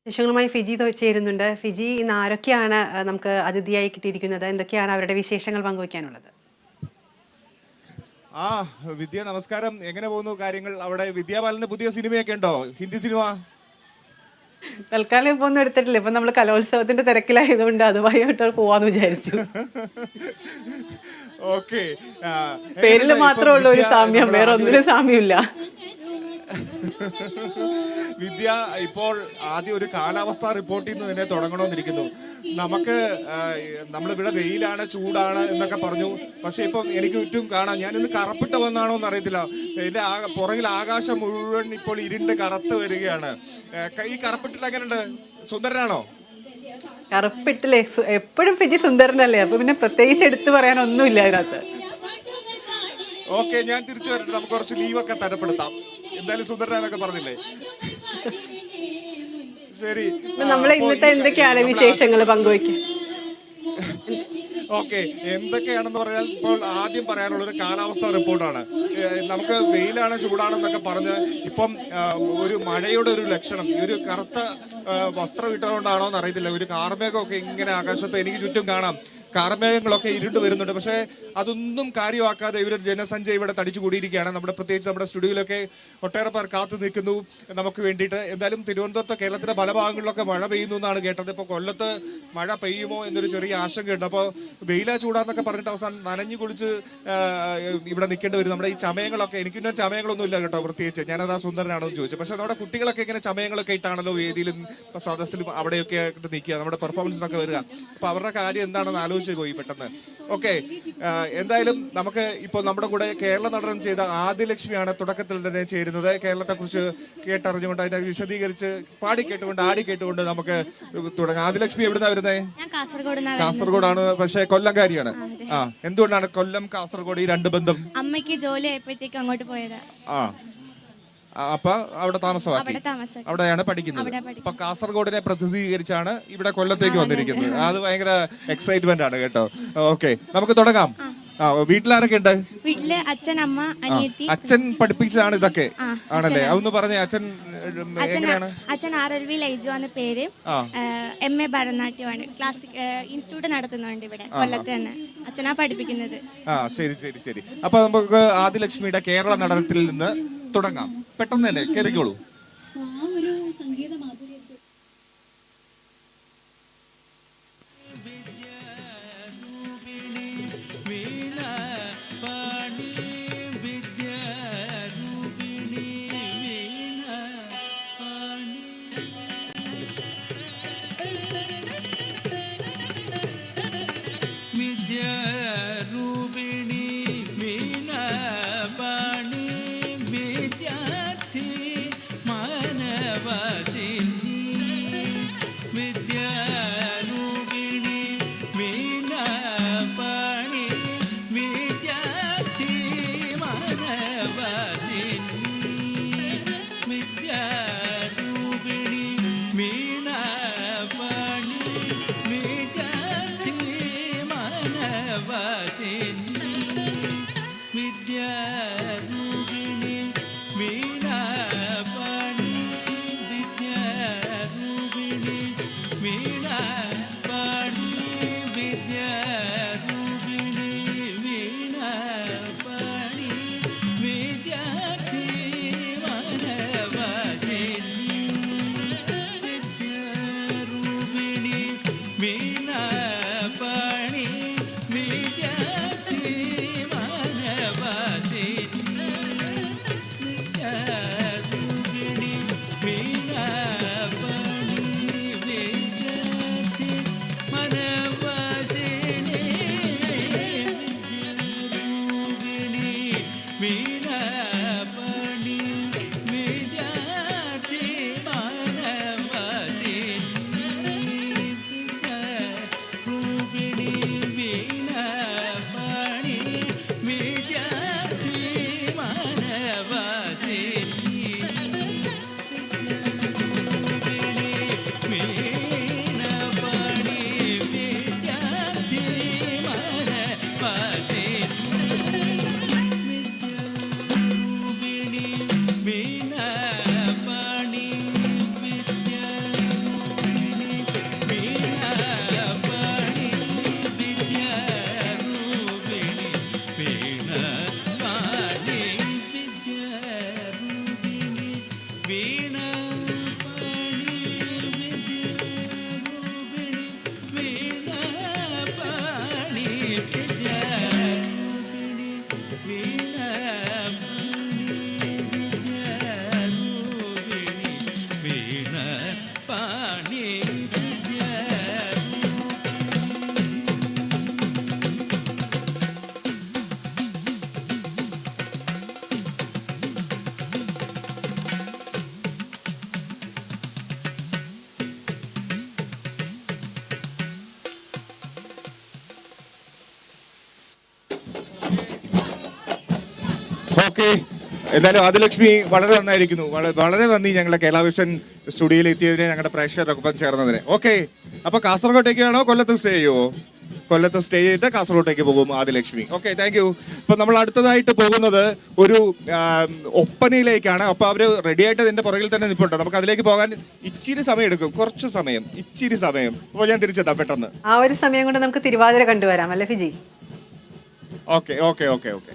വിശേഷങ്ങളുമായി ഫിജി ചേരുന്നുണ്ട്. ഫിജി, ഇന്ന് ആരൊക്കെയാണ് നമുക്ക് അതിഥിയായി കിട്ടിയിരിക്കുന്നത്? എന്തൊക്കെയാണ് അവരുടെ വിശേഷങ്ങൾ പങ്കുവയ്ക്കാനുള്ളത്? ആ വിദ്യ, നമസ്കാരം. എങ്ങനെ പോകുന്നു കാര്യങ്ങൾ അവിടെ? വിദ്യാബാലന്റെ പുതിയ സിനിമയൊക്കെ ഉണ്ടോ? ഹിന്ദി സിനിമ തൽക്കാലം ഇപ്പൊ ഒന്നും എടുത്തിട്ടില്ല. ഇപ്പൊ നമ്മൾ കലോത്സവത്തിന്റെ തിരക്കിലായതുകൊണ്ട് അതുമായിട്ട് പോവാന്ന് വിചാരിച്ചു. ഓക്കെ, പേരിൽ മാത്രമേ ഉള്ളൂ ഒരു സാമ്യം, വേറെ ഒന്നിനും സാമ്യമില്ല. വിദ്യ ഇപ്പോൾ ആദ്യം ഒരു കാലാവസ്ഥ റിപ്പോർട്ട് ചെയ്യുന്നത് തന്നെ തുടങ്ങണമെന്നിരിക്കുന്നു. നമ്മളിവിടെ വെയിലാണ്, ചൂടാണ് എന്നൊക്കെ പറഞ്ഞു. പക്ഷെ ഇപ്പം എനിക്ക് ചുറ്റും കാണാം, ഞാൻ ഇന്ന് കറുപ്പിട്ട് വന്നാണോ എന്ന് അറിയത്തില്ല, എന്റെ പുറകിൽ ആകാശം മുഴുവൻ ഇപ്പോൾ ഇരുണ്ട് കറുത്ത് വരികയാണ്. ഈ കറുപ്പിട്ടിട്ട് എങ്ങനെയുണ്ട്? സുന്ദരനാണോ? കറുപ്പിട്ടില്ലേ? എപ്പോഴും ഫിജി സുന്ദരനല്ലേ, അപ്പൊ പിന്നെ പ്രത്യേകിച്ച് എടുത്തു പറയാനൊന്നുമില്ല അതിനകത്ത്. ഓക്കെ, ഞാൻ തിരിച്ചു വരട്ടെ. നമുക്ക് കുറച്ച് ലീവൊക്കെ തരപ്പെടുത്താം. എന്തായാലും സുന്ദരനൊക്കെ പറഞ്ഞില്ലേ, ശരി. നമ്മളെ ഇന്നത്തെ എന്തൊക്കെയാണ് വിശേഷങ്ങൾ പങ്കുവയ്ക്കുക? ഓക്കെ, എന്തൊക്കെയാണെന്ന് പറഞ്ഞാൽ ഇപ്പോൾ ആദ്യം പറയാനുള്ള ഒരു കാലാവസ്ഥ റിപ്പോർട്ടാണ്. നമുക്ക് വെയിലാണ്, ചൂടാണെന്നൊക്കെ പറഞ്ഞ് ഇപ്പം ഒരു മഴയുടെ ഒരു ലക്ഷണം. ഈ ഒരു കറുത്ത വസ്ത്രം ഇട്ടുകൊണ്ടാണോ എന്ന് അറിയത്തില്ല, ഒരു കാർമേഘമൊക്കെ ഇങ്ങനെ ആകാശത്ത് എനിക്ക് ചുറ്റും കാണാം. കാർമേഘങ്ങളൊക്കെ ഇരുണ്ട് വരുന്നുണ്ട്. പക്ഷേ അതൊന്നും കാര്യമാക്കാതെ ഇവർ ജനസഞ്ചയം ഇവിടെ തടിച്ചു കൂടിയിരിക്കുകയാണ്. പ്രത്യേകിച്ച് നമ്മുടെ സ്റ്റുഡിയോയിലൊക്കെ ഒട്ടേറെ പേർ കാത്തു നിൽക്കുന്നു നമുക്ക് വേണ്ടിയിട്ട്. എന്തായാലും തിരുവനന്തപുരത്ത്, കേരളത്തിന്റെ പല ഭാഗങ്ങളിലൊക്കെ മഴ പെയ്യുന്നു എന്നാണ് കേട്ടത്. ഇപ്പോൾ കൊല്ലത്ത് മഴ പെയ്യുമോ എന്നൊരു ചെറിയ ആശങ്കയുണ്ട്. അപ്പോൾ വെയിലാ ചൂടാന്നൊക്കെ പറഞ്ഞിട്ട് അവസാനം നനഞ്ഞു കുളിച്ച് ഇവിടെ നിൽക്കേണ്ടി വരും. നമ്മുടെ ഈ ചമയങ്ങളൊക്കെ, എനിക്കിന്നും ചമയങ്ങളൊന്നും ഇല്ല കേട്ടോ, പ്രത്യേകിച്ച്. ഞാനത് ആ സുന്ദരനാണെന്ന് ചോദിച്ചു. പക്ഷെ നമ്മുടെ കുട്ടികളൊക്കെ ഇങ്ങനെ ചമയങ്ങളൊക്കെ ഇട്ടാണല്ലോ വേദിയിലും സദസ്സിലും അവിടെയൊക്കെ ആയിട്ട് നിൽക്കുക, നമ്മുടെ പെർഫോമൻസിനൊക്കെ വരിക. അപ്പൊ അവരുടെ കാര്യം എന്താണെന്ന് ആലോചിച്ച് പോയി പെട്ടെന്ന്. ഓക്കെ, എന്തായാലും നമുക്ക് ഇപ്പോൾ നമ്മുടെ കൂടെ കേരള നടനം ചെയ്ത ആദിലക്ഷ്മിയാണ് തുടക്കത്തിൽ തന്നെ ചേരുന്നത്. കേരളത്തെ കുറിച്ച് കേട്ടറിഞ്ഞുകൊണ്ട് അതിനെ വിശദീകരിച്ച് പാടി കേട്ടുകൊണ്ട് ആടി കേട്ടുകൊണ്ട് നമുക്ക് തുടങ്ങാം. ആദിലക്ഷ്മി എവിടുന്നാ വരുന്നേ? കാസർഗോഡാണ്, പക്ഷെ കൊല്ലംകാരിയാണ്. എന്തുകൊണ്ടാണ് കൊല്ലം കാസർഗോഡ് ഈ രണ്ട് ബന്ധം? അമ്മയ്ക്ക് ജോലി ആയപ്പോഴത്തേക്ക് അങ്ങോട്ട് പോയത്. അപ്പൊ അവിടെ താമസമാക്കി, അവിടെയാണ് പഠിക്കുന്നത്. അപ്പൊ കാസർഗോഡിനെ പ്രതിനിധീകരിച്ചാണ് ഇവിടെ കൊല്ലത്തേക്ക് വന്നിരിക്കുന്നത്. അത് ഭയങ്കര എക്സൈറ്റ്മെന്റ് ആണ് കേട്ടോ. ഓക്കെ, നമുക്ക് തുടങ്ങാം. വീട്ടിലാരൊക്കെ ഉണ്ട്? വീട്ടില് അച്ഛൻ, അമ്മ, അനിയത്തി. അച്ഛൻ പഠിപ്പിച്ചതാണ് ഇതൊക്കെ ആണല്ലേ? അതൊന്ന് പറഞ്ഞേ, അച്ഛൻ എങ്ങനെയാണ്? അച്ഛൻ RLV ലൈജു ആണ് പേര്. MA ഭരതനാട്യമാണ്. ക്ലാസിക് ഇൻസ്റ്റിറ്റ്യൂട്ട് നടത്തുന്നുണ്ട് ഇവിടെ കൊല്ലത്ത് തന്നെ. അച്ഛനാ പഠിപ്പിക്കുന്നത്. ശരി ശരി ശരി. അപ്പൊ നമുക്ക് ആദിലക്ഷ്മിയുടെ കേരള നടനത്തിൽ നിന്ന് തുടങ്ങാം. പെട്ടെന്ന് തന്നെ കേറിക്കോളൂ. ഓക്കെ, എന്തായാലും ആദിലക്ഷ്മി വളരെ നന്നായിരിക്കുന്നു. വളരെ നന്ദി ഞങ്ങളുടെ കേരള വിഷൻ സ്റ്റുഡിയോയിൽ എത്തിയതിന്, ഞങ്ങളുടെ പ്രേക്ഷകരൊപ്പം ചേർന്നതിന്. ഓക്കെ, അപ്പൊ കാസർഗോട്ടേക്കാണോ കൊല്ലത്ത് സ്റ്റേ ചെയ്യുമോ? കൊല്ലത്ത് സ്റ്റേ ചെയ്തിട്ട് കാസർഗോട്ടേക്ക് പോകും ആദിലക്ഷ്മി. Okay, thank you. ഇപ്പൊ നമ്മൾ അടുത്തതായിട്ട് പോകുന്നത് ഒരു ഒപ്പനയിലേക്കാണ്. അപ്പൊ അവര് റെഡി ആയിട്ട് ഇതിന്റെ പുറകിൽ തന്നെ നിൽപ്പുണ്ട്. നമുക്ക് അതിലേക്ക് പോകാൻ ഇച്ചിരി സമയം എടുക്കും, കുറച്ച് സമയം, ഇച്ചിരി സമയം. അപ്പോൾ ഞാൻ തിരിച്ചെത്താം പെട്ടെന്ന്. ആ ഒരു സമയം കൊണ്ട് നമുക്ക് തിരുവാതിര കണ്ടുവരാം അല്ലേ Fiji? Okay okay okay okay